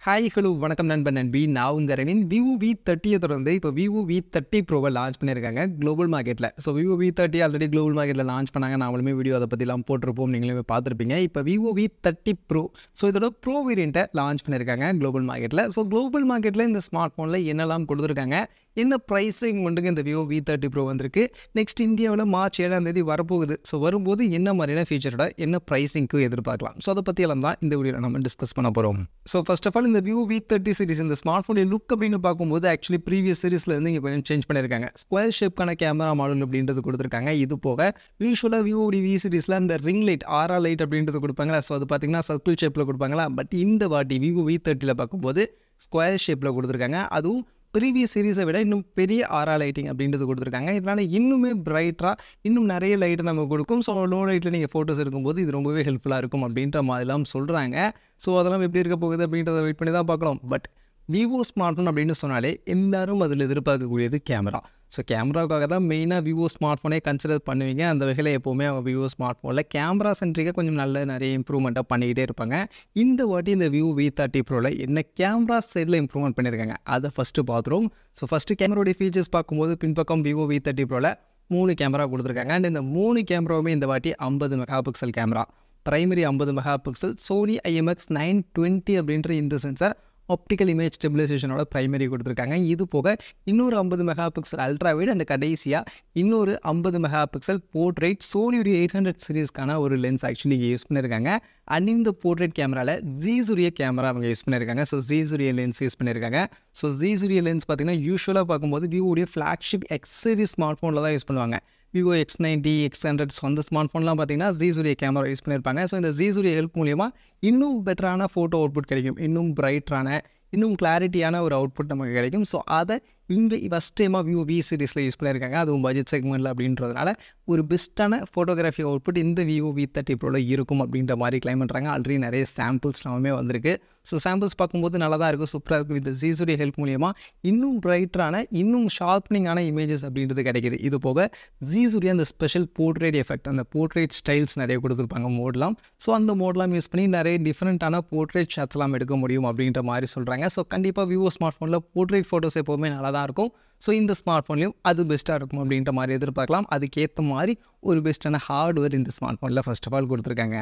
Hi hello வணக்கம் நண்பன் நண்பி. நான் உங்கள் அரவிந்த். விவோ V30 தொடர்ந்து இப்போ விவோ V30 ப்ரோவை லான்ச் பண்ணியிருக்காங்க குளோபல் மார்க்கெட்டில். So Vivo V30 already global மார்க்கெட்டில் லான்ச் பண்ணாங்க. நாமளுமே வீடியோ அதை பற்றிலாம் போட்டிருப்போம், நீங்களுமே பார்த்துருப்பீங்க. இப்போ விவோ V30 ப்ரோ, ஸோ இதோட ப்ரோ வேரியண்ட்டை லான்ச் பண்ணியிருக்காங்க குளோபல் மார்க்கெட்டில். ஸோ குளோபல் மார்க்கெட்டில் இந்த ஸ்மார்ட் ஃபோனில் என்னெல்லாம் கொடுத்துருக்காங்க, என்ன ப்ரைஸிங் மட்டுங்க இந்த விவோ V30 ப்ரோ வந்திருக்கு. நெக்ஸ்ட் இந்தியாவில் மார்ச் 7ஆம் தேதி வரப்போகுது. ஸோ வரும்போது என்ன மாதிரியான ஃபீச்சரோட என்ன ப்ரைஸிங்க்கு எதிர்பார்க்கலாம், ஸோ அதை பற்றியெல்லாம் தான் இந்த வீடியோவில் நம்ம டிஸ்கஸ் பண்ண போகிறோம். ஸோ ஃபர்ஸ்ட் ஆஃப் ஆல் இந்த விவோ V30 சீரிஸ் இந்த ஸ்மார்ட் ஃபோனுடைய லுக் அப்படின்னு பார்க்கும்போது ஆக்சுவலி ப்ரீவியஸ் சீரிஸ்லேருந்து இங்கே கொஞ்சம் சேஞ்ச் பண்ணியிருக்காங்க. ஸ்கொயர் ஷேப்க்கான கேமரா மாடல் அப்படின்றது கொடுத்துருக்காங்க. இது போக யூஸ்வலாக விவோ V சீரிஸில் இந்த ரிங் லைட் ஆரா லைட் அப்படின்றது கொடுப்பாங்களா, ஸோ அது பார்த்தீங்கன்னா சர்க்கிள் ஷேப்பில் கொடுப்பாங்களா. பட் இந்த வாட்டி விவோ V30 பார்க்கும்போது ஸ்கொயர் ஷேப்பில் கொடுத்துருக்காங்க. அதுவும் ப்ரீவியஸ் சீரிஸை விட இன்னும் பெரிய ஆரா லைட்டிங் அப்படின்றது கொடுத்துருக்காங்க. இதனால் இன்னுமே பிரைட்டாக இன்னும் நிறைய லைட்டு நமக்கு கொடுக்கும். ஸோ லோ லைட்டில் நீங்கள் ஃபோட்டோஸ் எடுக்கும்போது இது ரொம்பவே ஹெல்ப்ஃபுல்லாக இருக்கும் அப்படின்ற மாதிரிலாம் சொல்கிறாங்க. ஸோ அதெல்லாம் எப்படி இருக்க போகுது அப்படின்றத வெயிட் பண்ணி தான் பார்க்கலாம். பட் விவோ ஸ்மார்ட் ஃபோன் அப்படின்னு சொன்னாலே எல்லாரும் அதில் எதிர்பார்க்கக்கூடியது கேமரா. ஸோ கேமராவுக்காக தான் மெயினாக விவோ ஸ்மார்ட் ஃபோனே கன்சிடர் பண்ணுவீங்க. அந்த வகையில் எப்போவுமே அவங்க விவோ ஸ்மார்ட் ஃபோனில் கேமரா சென்ட்ரிக்காக கொஞ்சம் நிறைய இம்ப்ரூவ்மெண்ட்டாக பண்ணிக்கிட்டே இருப்பாங்க. இந்த வாட்டி இந்த விவோ V30 ப்ரோவில் என்ன கேமரா சைடில் இம்ப்ரூவ்மெண்ட் பண்ணியிருக்காங்க அதை ஃபஸ்ட்டு பார்த்துருவோம். ஸோ ஃபஸ்ட்டு கேமராவுடைய ஃபீச்சர்ஸ் பார்க்கும்போது பின்பக்கம் விவோ V30 ப்ரோவில் 3 கேமரா கொடுத்துருக்காங்க. அண்ட் இந்த 3 கேமராவுமே இந்த வாட்டி 50 mega pixel camera, primary 50 mega pixel, Sony IMX920 அப்படின்ற இந்த சென்சார் ஆப்டிக்கல் இமேஜ் ஸ்டெபிலைசேஷனோட பிரைமரி கொடுத்துருக்காங்க. இது போக இன்னொரு 50 mega pixel ultra wide and கடைசியாக இன்னொரு 50 மெகா பிக்சல் போர்ட்ரேட் சோனியுடைய 800 சீரிஸ்க்கான ஒரு லென்ஸ் ஆக்சுவலி யூஸ் பண்ணியிருக்காங்க. அண்ட் இந்த போர்ட்ரேட் கேமராவில் ஜீசூரிய கேமரா அவங்க யூஸ் பண்ணியிருக்காங்க. ஸோ ஜீசூரிய லென்ஸ் யூஸ் பண்ணியிருக்காங்க. ஸோ ஜீசூரிய லென்ஸ் பார்த்திங்கன்னா யூஸ்வலாக பார்க்கும்போது விவோடைய ஃப்ளாக்ஷிப் எக்ஸ் சீரிஸ் ஸ்மார்ட் ஃபோனில் தான் யூஸ் பண்ணுவாங்க. விவோ X90, X100 அந்த ஸ்மார்ட் ஃபோன்லாம் பார்த்தீங்கன்னா ஜீசூரிய கேமரா யூஸ் பண்ணியிருப்பாங்க. ஸோ இந்த ஜீசூரிய ஹெல்ப் மூலிமா இன்னும் பெட்டரான ஃபோட்டோ அவுட்புட் கிடைக்கும், இன்னும் பிரைட்டான இன்னும் கிளாரிட்டியான ஒரு அவுட்புட் நமக்கு கிடைக்கும். ஸோ அதை இங்கே ஃபஸ்ட் டைமாக விவோ V சீரிஸில் யூஸ் பண்ணியிருக்காங்க, அதுவும் பட்ஜெட் செக்மெண்ட்டில் அப்படின்றதுனால ஒரு பெஸ்ட்டான ஃபோட்டோகிராஃபி அவுட்புட் இந்த விவோ V30 ப்ரோவில் இருக்கும் அப்படின்ற மாதிரி கிளைம் பண்ணுறாங்க. ஆல்ரெடி நிறைய சாம்பிள்ஸ் எல்லாமே வந்திருக்கு. ஸோ சாம்பிள்ஸ் பார்க்கும்போது நல்லா தான் இருக்கும், சூப்பராக இருக்கும். இந்த ஜீசூரிய ஹெல்ப் மூலிமா இன்னும் பிரைட்டான இன்னும் ஷார்ப்னிங்கான இமேஜஸ் அப்படின்றது கிடைக்கிது. இது போக ஜீசூரிய அந்த ஸ்பெஷல் போர்ட்ரேட் எஃபெக்ட், அந்த போர்ட்ரேட் ஸ்டைல்ஸ் நிறைய கொடுத்துருப்பாங்க மோட்லாம். ஸோ அந்த மோட்லாம் யூஸ் பண்ணி நிறைய டிஃப்ரெண்ட்டான போர்ட்ரேட் ஷாட்ஸ்லாம் எடுக்க முடியும் அப்படின்ற மாதிரி சொல்கிறாங்க. ஸோ கண்டிப்பாக விவோ ஸ்மார்ட் ஃபோனில் போர்ட்ரேட் ஃபோட்டோஸ் எப்போவுமே நல்லா தான் இருக்கும். ஸோ இந்த ஸ்மார்ட் ஃபோன்லையும் அது பெஸ்ட்டாக இருக்கும் அப்படின்ற மாதிரி எதிர்பார்க்கலாம். அதுக்கேற்ற மாதிரி ஒரு பெஸ்ட்டான ஹார்ட்வேர் இந்த ஸ்மார்ட் ஃபோனில் ஃபர்ஸ்ட் ஆஃப் ஆல் கொடுத்துருக்காங்க.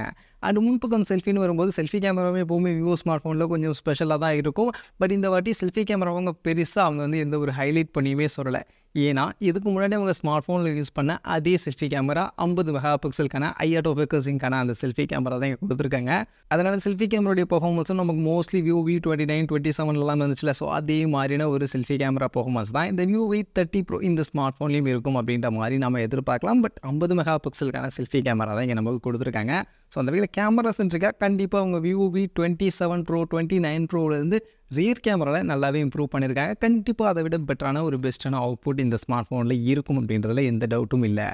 அண்ட் முன்பக்கம் செல்ஃபின்னு வரும்போது செல்ஃபி கேமராவே எப்போவுமே விவோ ஸ்மார்ட் ஃபோனில் கொஞ்சம் ஸ்பெஷலாக தான் இருக்கும். பட் இந்த வாட்டி செல்ஃபி கேமராவங்க பெருசாக அவங்க வந்து எந்த ஒரு ஹைலைட் பண்ணியுமே சொல்லலை. ஏன்னா இதுக்கு முன்னாடி அவங்க ஸ்மார்ட் ஃபோனில் யூஸ் பண்ண அதே செல்ஃபி கேமரா 50 மெகா பிக்சலுக்கான ஐஆட்டோ ஃபோக்கஸிங்கான அந்த செல்ஃபி கேமரா தான் இங்கே கொடுத்துருக்காங்க. அதனால் செல்ஃபி கேமராவுடைய பெர்ஃபார்மன்ஸும் நமக்கு மோஸ்ட்லி விவோ V29, 27 வந்துச்சுல, ஸோ அதே மாதிரியான ஒரு செல்ஃபி கேமரா பெர்ஃபார்மன்ஸ் தான் இந்த விவோ V30 ப்ரோ இந்த ஸ்மார்ட் ஃபோன்லேயும் இருக்கும் அப்படின்ற மாதிரி நம்ம எதிர்பார்க்கலாம். பட் 50 மெகா பிக்சலுக்கான செல்ஃபி கேமரா தான் இங்கே நமக்கு கொடுத்துருக்காங்க. ஸோ அந்த வகையில் கேமரா சென்ட்ரிக்காக கண்டிப்பாக அவங்க விவோ V27 ப்ரோ, 29 ப்ரோலேருந்து ரியர் கேமராவில் நல்லாவே இம்ப்ரூவ் பண்ணியிருக்காங்க. கண்டிப்பாக அதை விட பெட்டரான ஒரு பெஸ்ட்டான அவுட்புட் இந்த ஸ்மார்ட் ஃபோனில் இருக்கும் அப்படின்றதுல எந்த டவுட்டும் இல்லை.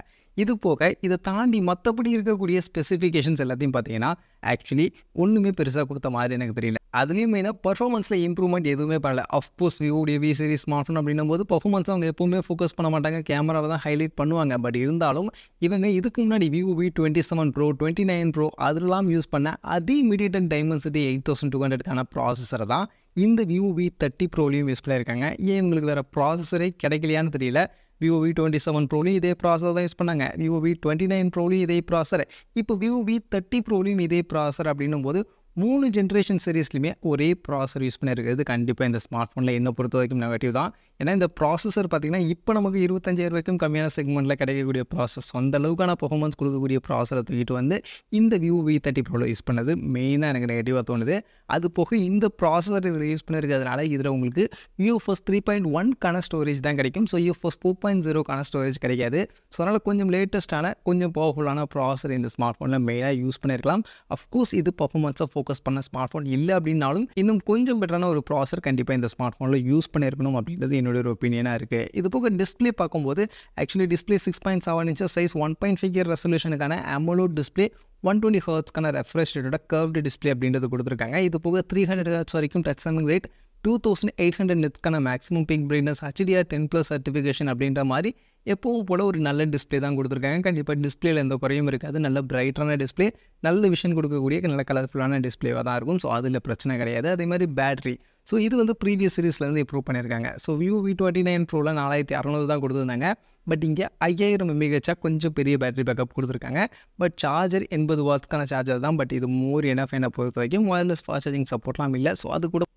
இது போக இதை தாண்டி மற்றபடி இருக்கக்கூடிய ஸ்பெசிஃபிகேஷன்ஸ் எல்லாத்தையும் பார்த்தீங்கன்னா ஆக்சுவலி ஒன்றுமே பெருசாக கொடுத்த மாதிரி எனக்கு தெரியல. அதுலேயும் மெயினாக பர்ஃபார்மன்ஸில் இம்ப்ரூவ்மெண்ட் எதுவுமே பண்ணல. அஃப்கோர்ஸ் விவோடைய V சீரிஸ் ஸ்மார்ட் ஃபோன் அப்படின்னும் போது பர்ஃபார்மன்ஸ் அவங்க எப்போவுமே ஃபோக்கஸ் பண்ண மாட்டாங்க, கேமராவை தான் ஹைலைட் பண்ணுவாங்க. பட் இருந்தாலும் இவங்க இதுக்கு முன்னாடி விவோ V27 ப்ரோ, 29 ப்ரோ அதெல்லாம் யூஸ் பண்ண அதே மீடியாடெக் டைமென்சிட்டி 8200க்கான ப்ராசஸரை தான் இந்த விவோ V30 ப்ரோலையும் யூஸ் பண்ணியிருக்காங்க. ஏன் இவங்களுக்கு வேறு ப்ராசஸரே கிடைக்கலையான்னு தெரியல. விவோ V27 ப்ரோலையும் இதே ப்ராசஸர் தான் யூஸ் பண்ணாங்க, விவோ V29 ப்ரோலையும் இதே ப்ராசஸர், இப்போ விவோ V30 ப்ரோலையும் இதே ப்ராசஸர் அப்படின்னும் போது 3 ஜென்ரேஷன் சீரீஸ்லையுமே ஒரே ப்ராசஸர் யூஸ் பண்ணியிருக்கிறது கண்டிப்பாக இந்த ஸ்மார்ட் ஃபோனில் என்னை பொறுத்த வரைக்கும் நெகட்டிவ் தான். ஏன்னா இந்த ப்ராசஸர் பார்த்திங்கன்னா இப்போ நமக்கு 25,000 வரைக்கும் கம்மியான செக்மெண்ட்டில் கிடைக்கக்கூடிய ப்ராசஸ், அந்த அளவுக்கான பெர்ஃபார்மன்ஸ் கொடுக்கக்கூடிய ப்ராசஸரை தூக்கிட்டு வந்து இந்த விவோ V30 ப்ரோவில் யூஸ் பண்ணது மெயினாக எனக்கு நெகட்டிவாக தோணுது. அது போக இந்த ப்ராசஸர் இதில் யூஸ் பண்ணியிருக்கிறதுனால இதில் உங்களுக்கு UFS 3.1க்கான ஸ்டோரேஜ் தான் கிடைக்கும். ஸோ UFS 4.0க்கான ஸ்டோரேஜ் கிடைக்காது. ஸோ அதனால் கொஞ்சம் லேட்டஸ்ட்டான கொஞ்சம் பவர்ஃபுல்லான ப்ராசஸர் இந்த ஸ்மார்ட் ஃபோனில் மெயினாக யூஸ் பண்ணியிருக்கலாம். அஃப்கோர்ஸ் இது பர்ஃபார்மன்ஸை ஃபோக்கஸ் பண்ண ஸ்மார்ட் ஃபோன் இல்லை அப்படின்னாலும் இன்னும் கொஞ்சம் பெட்டரான ஒரு ப்ராசஸர் கண்டிப்பாக இந்த ஸ்மார்ட் ஃபோனில் யூஸ் பண்ணியிருக்கணும் அப்படின்றது என்னுடைய ஒரு ஒப்பீனியனாக இருக்குது. இது போக டிஸ்பிளே பார்க்கும்போது actually display 6.7 inches size 1.5K ரெசல்யூஷனுக்கான AMOLED டிஸ்பிளே 120 ஹர்ட்ஸ்க்கான ரெஃப்ரெஷ் ரேட்டோட கர்வ்டு டிஸ்பிளே அப்படின்றது கொடுத்துருக்காங்க. இது போக 300 ஹர்ட்ஸ் வரைக்கும் டச் சென்சிங் ரேட், 2800 nitsக்கான maximum peak brightness, HDR10+ certification அப்படின்ற மாதிரி எப்பவும் போல் ஒரு நல்ல டிஸ்பிளே தான் கொடுத்துருக்காங்க. கண்டிப்பாக டிஸ்பிளேல எந்த குறையும் இருக்காது. நல்ல பிரைட்டான டிஸ்பிளே, நல்ல விஷன் கொடுக்கக்கூடிய நல்ல கலர்ஃபுல்லான டிஸ்பிளேவாக தான் இருக்கும். ஸோ அதில் பிரச்சனை கிடையாது. அதே மாதிரி பேட்டரி, ஸோ இது வந்து ப்ரீவியஸ் சீரிஸ்லேருந்து இம்ப்ரூவ் பண்ணியிருக்காங்க. ஸோ விவோ V29 ப்ரோவில் 4600 தான் கொடுத்துருந்தாங்க. பட் இங்கே 5000 mAh கொஞ்சம் பெரிய பேட்டரி பேக்கப் கொடுத்துருக்காங்க. பட் சார்ஜர் 80 வாட்ஸ்க்கான சார்ஜர் தான். பட் இது மோர் எனஃப் என்னை பொறுத்த வரைக்கும். ஒயர்லெஸ் ஃபாஸ்ட் சார்ஜிங் சப்போர்ட்லாம் இல்லை. ஸோ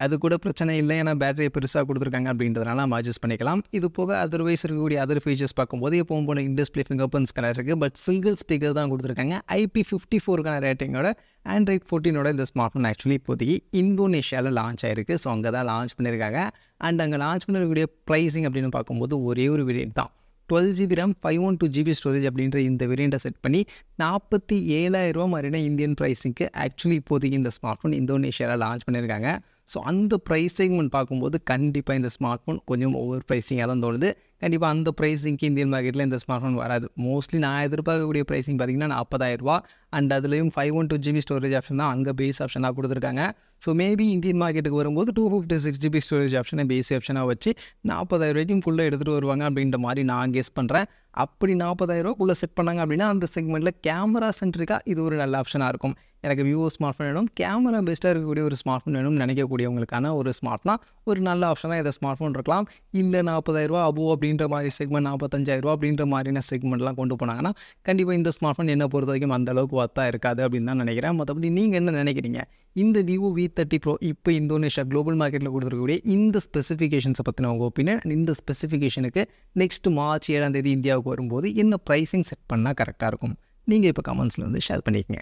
அது கூட பிரச்சனை இல்லை. ஏன்னா பேட்டரியை பெருசாக கொடுத்துருக்காங்க அப்படின்றதுனால நம்ம அட்ஜஸ்ட் பண்ணிக்கலாம். இது போக அதர்வைஸ் இருக்கக்கூடிய அதர் ஃபீச்சர்ஸ் பார்க்கும்போது எப்பவும் போல இன்டிஸ்பிளே ஃபிங்கர் பிரிண்ட் ஸ்கேனர் இருக்குது. பட் சிங்கிள் ஸ்பீக்கர் தான் கொடுத்துருக்காங்க. IP54க்கான ரேட்டிங்கோட Android 14 இந்த ஸ்மார்ட் ஃபோன் ஆக்சுவலி இப்போதைக்கு இந்தோனேஷியாவில் லான்ச் ஆயிருக்கு. ஸோ அங்கே தான் லான்ச் பண்ணியிருக்காங்க. அண்ட் அங்கே லான்ச் பண்ணிருக்கக்கூடிய ப்ரைஸிங் அப்படின்னு பார்க்கும்போது ஒரே ஒரு வேரியன்ட் தான். 12GB RAM 512GB ஸ்டோரேஜ் அப்படின்ற இந்த வேரியண்ட்டை செட் பண்ணி 47,000 மாதிரியான இந்தியன் ப்ரைஸிங்க்கு ஆக்சுவலி இப்போதைக்கு இந்த ஸ்மார்ட் ஃபோன் இந்தோனேஷியாவில் லான்ச் பண்ணியிருக்காங்க. ஸோ அந்த ப்ரைஸ் செக்மெண்ட் பார்க்கும்போது கண்டிப்பாக இந்த ஸ்மார்ட் ஃபோன் கொஞ்சம் ஓவர் ப்ரைஸிங்காக தான் தோணுது. கண்டிப்பாக அந்த ப்ரைஸிங்க்கு இந்தியன் மார்க்கெட்டில் இந்த ஸ்மார்ட் ஃபோன் வராது. மோஸ்ட்லி நான் எதிர்பார்க்கக்கூடிய ப்ரைஸிங் பார்த்திங்கன்னா 40,000 அண்ட் அதுலேயும் 512GB ஸ்டோரேஜ் ஆப்ஷன் தான் அங்கே பேஸ் ஆப்ஷனாக கொடுத்துருக்காங்க. ஸோ மேபி இந்தியன் மார்க்கெட்டுக்கு வரும்போது 256GB ஸ்டோரேஜ் ஆப்ஷனை பேஸ் ஆப்ஷனாக வச்சு 40,000 குள்ளே எடுத்துகிட்டு வருவாங்க அப்படின்ற மாதிரி நான் கெஸ் பண்ணுறேன். அப்படி 40,000 செட் பண்ணாங்க அப்படின்னா அந்த செக்மெண்ட்டில் கேமரா சென்ட்ரிக்காக இது ஒரு நல்ல ஆப்ஷனாக இருக்கும். எனக்கு விவோ ஸ்மார்ட் ஃபோன் வேணும், கேமரா பெஸ்ட்டாக இருக்கக்கூடிய ஒரு ஸ்மார்ட் ஃபோன் வேணும்னு நினைக்கக்கூடியவங்களுக்கான ஒரு ஸ்மார்ட்னா ஒரு நல்ல ஆப்ஷனாக இந்த ஸ்மார்ட் ஃபோன் இருக்கலாம். இல்லை 40,000 அபோ அப்படின்ற மாதிரி செக்மெண்ட், 45,000 அப்படின்ற மாதிரியான செக்மெண்ட்லாம் கொண்டு போனாங்கன்னா கண்டிப்பாக இந்த ஸ்மார்ட் ஃபோன் என்னை பொறுத்த வரைக்கும் அந்த அளவுக்கு ஒர்த்தாக இருக்காது அப்படின்னு தான் நினைக்கிறேன். மற்றபடி நீங்கள் என்ன நினைக்கிறீங்க? இந்த விவோ V30 Pro இப்போ இந்தோனேஷியா குளோபல் மார்க்கெட்டில் கொடுத்துருக்கக்கூடிய இந்த ஸ்பெசிஃபிகேஷன்ஸை பற்றின உங்கள் ஒப்பீனியன், இந்த ஸ்பெசிஃபிகேஷனுக்கு நெக்ஸ்ட் மார்ச் 7 இந்தியாவுக்கு வரும்போது என்ன ப்ரைஸிங் செட் பண்ணால் கரெக்டாக இருக்கும்? நீங்கள் இப்போ கமெண்ட்ஸில் வந்து ஷேர் பண்ணிக்கங்க.